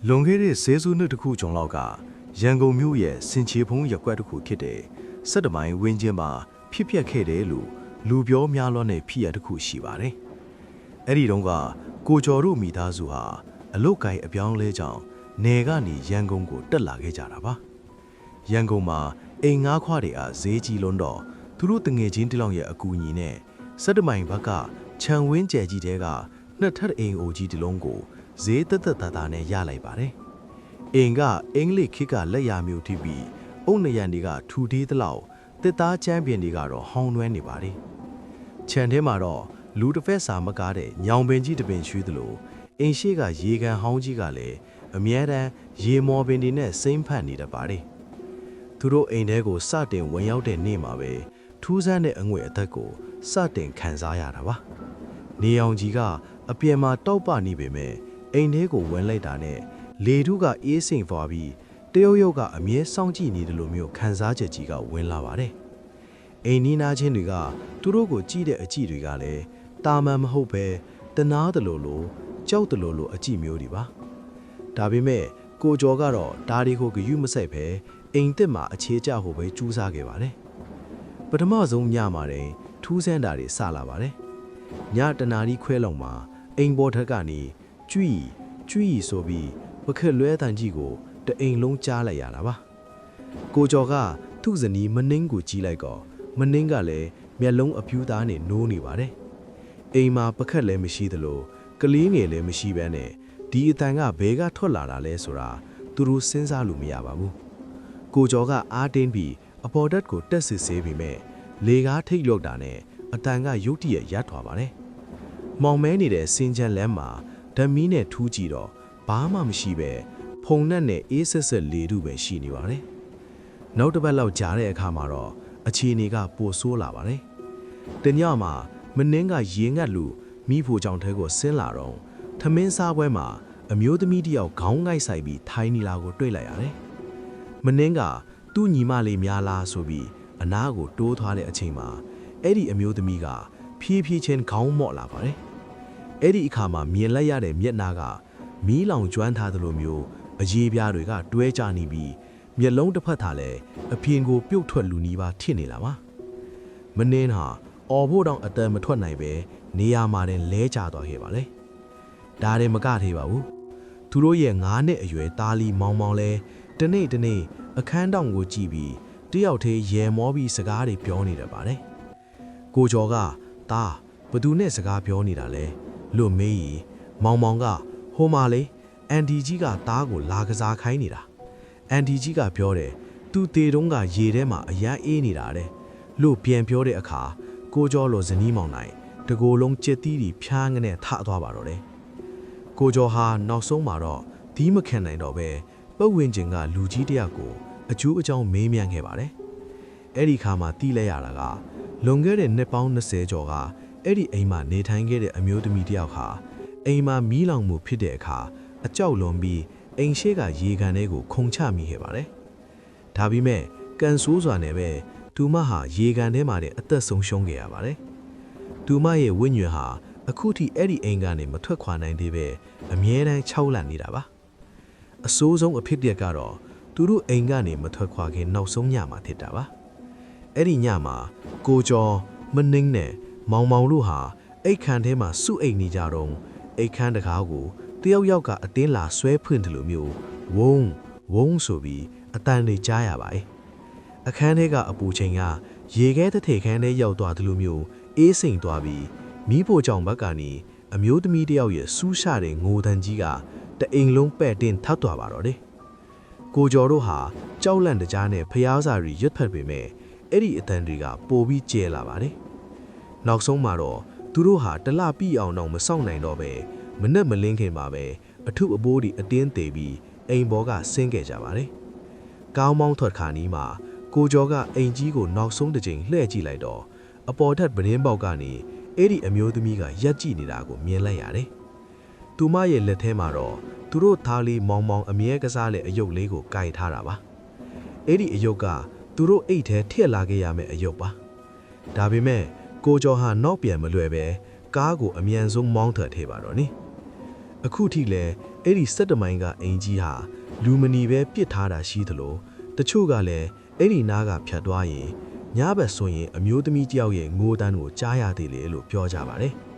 လွန်ခဲ့တဲ့ဆဲစုနှစ်တစ်ခုကျော်လောက်ကရန်ကုန်မြို့ရဲ့စင်ချေဖုံးရပ်ကွက်တစ်ခုဖြစ်တဲ့စက်တမိုင်းဝင်းချင်းမှာဖြစ်ပျက်ခဲ့တယ်လို့လူပြောများလွန်းတဲ့ဖြစ်ရတစ်ခုရှိပါတယ်။အဲ့ဒီတုန်းကကိုကျော်တို့မိသားစုဟာအလုတ်ကိုင်းအပြောင်းလဲကြောင့်နယ်ကနေရန်ကုန်ကိုတက်လာခဲ့ကြတာပါ။ရန်ကုန်မှာအိမ်ငါးခွားတွေအားဈေးကြီးလွန်းတော့သူတို့တငယ်ချင်းတလောင်ရဲ့အကူအညီနဲ့စက်တမိုင်းဘက်ကခြံဝင်းကျဲကြီးတဲကနှစ်ထပ်အိမ်အိုကြီးတစ်လုံးကိုဈေးသက်သက်သာနဲ့ရလိုက်ပါတယ်။အိမ်ကအင်္ဂလိပ်ခေတ်ကလက်ရာမျိုးထိပြီးအုတ်နရံတွေကထူသေးသလောက်တစ်သားချမ်းပြင်တွေကတော့ဟောင်းနှွမ်းနေပါတယ်။ခြံထဲမှာတော့လူတစ်ဖက်စာမကားတဲ့ညောင်ပင်ကြီးတစ်ပင်ရွှေသလိုအိမ်ရှိကရေကန်ဟောင်းကြီးကလည်းအမြဲတမ်းရေမော်ပင်တွေနဲ့စိမ့်ဖက်နေတတ်ပါတယ်။သူတို့အိမ်ထဲကိုစတင်ဝင်ရောက်တဲ့နေ့မှာပဲထူးဆန်းတဲ့အငွေအသက်ကိုစတင်ခံစားရတာပါ။နေအောင်ကြီးကအပြင်မှာတောက်ပနေပေမဲ့အိမ်ထဲကိုဝင်လိုက်တာနဲ့လေထုကအေးစိမ်သွားပြီးတရုတ်ရုပ်ကအမြဲစောင့်ကြည့်နေတယ်လို့မျိုးခံစားချက်ကြီးကဝင်လာပါတယ်။အိမ်နီးနားချင်းတွေကသူတို့ကိုကြည့်တဲ့အကြည့်တွေကလည်းတာမန်မဟုတ်ပဲတနာတယ်လို့ကြောက်တယ်လို့အကြည့်မျိုးတွေပါ။ဒါပေမဲ့ကိုကျော်ကတော့ဒါတွေကိုဂရုမစိုက်ပဲအိမ်တစ်မှာအခြေကျဖို့ပဲကြိုးစားခဲ့ပါတယ်။ပထမဆုံးညမှာတင်ထူးဆန်းတာတွေစလာပါတယ်။ညတနာရီခွဲလောက်မှာအိမ်ပေါ်ထက်ကနေကျွီဆိုပြီးပခက်လွဲတန်ကြီးကိုတအိမ်လုံးကြားလိုက်ရတာပါကိုကျော်ကသူ့ဇနီးမနှင်းကိုကြီးလိုက်တော့မနှင်းကလည်းမျက်လုံးအပြူသားနဲ့နိုးနေပါတယ်အိမ်မှာပခက်လည်းမရှိသလိုကလေးငယ်လည်းမရှိဘဲနဲ့ဒီအတန်ကဘဲကထွက်လာတာလဲဆိုတာသူတို့စဉ်းစားလို့မရပါဘူးကိုကျော်ကအားတင်းပြီးအပေါ်ဓာတ်ကိုတက်စစ်ဆေးပြီးမဲ့လေကားထိတ်လျော့တာနဲ့အတန်ကရုတ်တရက်ရပ်သွားပါတယ်မောင်မဲနေတဲ့စင်ချန်လမ်းမှာဓမီနဲ့ထူးကြည့်တော့ဘာမှမရှိပဲဖုံနဲ့နဲ့အေးဆက်ဆက်လေထုပဲရှိနေပါတယ်။နောက်တစ်ပတ်လောက်ကြာတဲ့အခါမှာတော့အခြေအနေကပိုဆိုးလာပါတယ်။တညမှာမနှင်းကရေငတ်လူမိဖို့ကြောင့်ထဲကိုဆင်းလာတော့ထမင်းစားပွဲမှာအမျိုးသမီးတယောက်ခေါင်းငိုက်ဆိုင်ပြီးထိုင်နေလာကိုတွေ့လိုက်ရတယ်။မနှင်းကသူ့ညီမလေးများလားဆိုပြီးအနားကိုတိုးသွားတဲ့အချိန်မှာအဲ့ဒီအမျိုးသမီးကဖြည်းဖြည်းချင်းခေါင်းမော့လာပါတယ်။အဲ့ဒီအခါမှာမြင်လိုက်ရတဲ့မျက်နှာကမီးလောင်ကျွမ်းထားသလိုမျိုးအရေးပြားတွေကတွဲကြနေပြီးမျက်လုံးတစ်ဖက်ထားလဲအပြင်ကိုပြုတ်ထွက်လူနီးပါထစ်နေလာပါမနှင်းဟာအော်ဖို့တောင်အတန်မထွက်နိုင်ပဲနေရာမှာတင်လဲကျသွားခဲ့ပါလေဒါတွေမကသေးပါဘူးသူတို့ရဲ့9နှစ်အရွယ်သားလီမောင်မောင်လဲတနေ့အခန်းတောင်ကိုကြည့်ပြီးတယောက်သေးရဲမောပြီးစကားတွေပြောနေတယ်ပါတယ်ကိုကျော်ကသားဘသူနဲ့စကားပြောနေတာလဲလို့မေးရင်မောင်မောင်ကဟိုမှာလေအန်ဒီကြီးကသားကိုလာကစားခိုင်းနေတာအန်ဒီကြီးကပြောတယ်သူတေတုံးကရေထဲမှာအရန်အေးနေတာတဲ့လို့ပြန်ပြောတဲ့အခါကိုကျော်လိုဇနီးမောင်နိုင်တကိုယ်လုံးကြက်တီးပြီးဖျားငနဲ့ထသွားပါတော့တယ်ကိုကျော်ဟာနောက်ဆုံးမှာတော့ဒီမခံနိုင်တော့ပဲပတ်ဝန်းကျင်ကလူကြီးတယောက်ကိုအကျိုးအကြောင်းမေးမြန်းခဲ့ပါတယ်အဲ့ဒီခါမှာတီးလဲရတာကလွန်ခဲ့တဲ့နှစ်ပေါင်း20ကျော်ကအဲ့ဒီအိမ်မှာနေထိုင်ခဲ့တဲ့အမျိုးသမီးတယောက်ဟာအိမ်မှာမီးလောင်မှုဖြစ်တဲ့အခါအကြောက်လွန်ပြီးအိမ်ရှိကရေကန်ထဲကိုခုန်ချမိခဲ့ပါတယ်။ဒါပေမဲ့ကန်ဆိုးစွာနဲ့ပဲသူမဟာရေကန်ထဲမှာတဲ့အသက်ဆုံးရှုံးခဲ့ရပါတယ်။သူမရဲ့ဝိညာဉ်ဟာအခုထိအဲ့ဒီအိမ်ကနေမထွက်ခွာနိုင်သေးပဲအမြဲတမ်းခြောက်လန့်နေတာပါ။အဆိုးဆုံးအဖြစ်တစ်ကတော့သူတို့အိမ်ကနေမထွက်ခွာခင်နောက်ဆုံးညမှာဖြစ်တာပါ။အဲ့ဒီညမှာကိုကျော်မနှင်းနဲ့မောင်မောင်တို့ဟာအိတ်ခမ်းထဲမှာစုအိတ်နေကြတော့အိတ်ခမ်းတကားကိုတယောက်ယောက်ကအတင်းလာဆွဲဖွင့်တယ်လို့မျိုးဝုန်းဆိုပြီးအတန်တွေကြားရပါတယ်အခန်းထဲကအပူချိန်ကရေခဲတစ်ထေခန်းထဲရောက်သွားတယ်လို့မျိုးအေးစိမ်သွားပြီးမီးဖိုကြောင်ဘက်ကနေအမျိုးသမီးတယောက်ရဲ့စူးရှတဲ့ငိုတန်ကြီးကတအိမ်လုံးပဲ့တင်ထပ်သွားပါတော့တယ်ကိုကျော်တို့ဟာကြောက်လန့်တကြားနဲ့ဖျားစာရီရွတ်ဖက်ပေမဲ့အဲ့ဒီအတန်တွေကပိုပြီးကျဲလာပါတယ်နောက်ဆုံးမှာတော့သူတို့ဟာတလပြည့်အောင်တော့မစောင့်နိုင်တော့ပဲမနဲ့မလင်းခင်မှာပဲအထုအပိုးဒီအတင်းသေးပြီးအိမ်ဘောကဆင်းခဲ့ကြပါတယ်။ကောင်းမောင်းထွက်ခါနီးမှာကိုကျော်ကအိမ်ကြီးကိုနောက်ဆုံးတစ်ချိန်လှည့်ကြည့်လိုက်တော့အပေါ်ထက်ပရင်းပေါက်ကနေအဲ့ဒီအမျိုးသမီးကရက်ကြည့်နေတာကိုမြင်လိုက်ရတယ်။သူမရဲ့လက်ထဲမှာတော့သူတို့သားလေးမောင်မောင်အမြဲကစားတဲ့အယုတ်လေးကိုကင်ထားတာပါ။အဲ့ဒီအယုတ်ကသူတို့အိတ်ထဲထည့်လာခဲ့ရမယ့်အယုတ်ပါ။ဒါပေမဲ့ကိုကျော်ဟာနောက်ပြန်မလွယ်ပဲကားကိုအမြန်ဆုံးမောင်းထွက်ထည့်ပါတော့နိအခုထိလဲ အဲ့ဒီ17မိုင်ကအင်ကြီးဟာလူမနီပဲပစ်ထားတာရှိသလိုတချို့ကလည်းအဲ့ဒီနားကဖြတ်သွားရင်ညဘက်ဆိုရင်အမျိုးသမီးတယောက်ရဲ့ငိုတန်းကိုကြားရသေးလေလို့ပြောကြပါတယ်။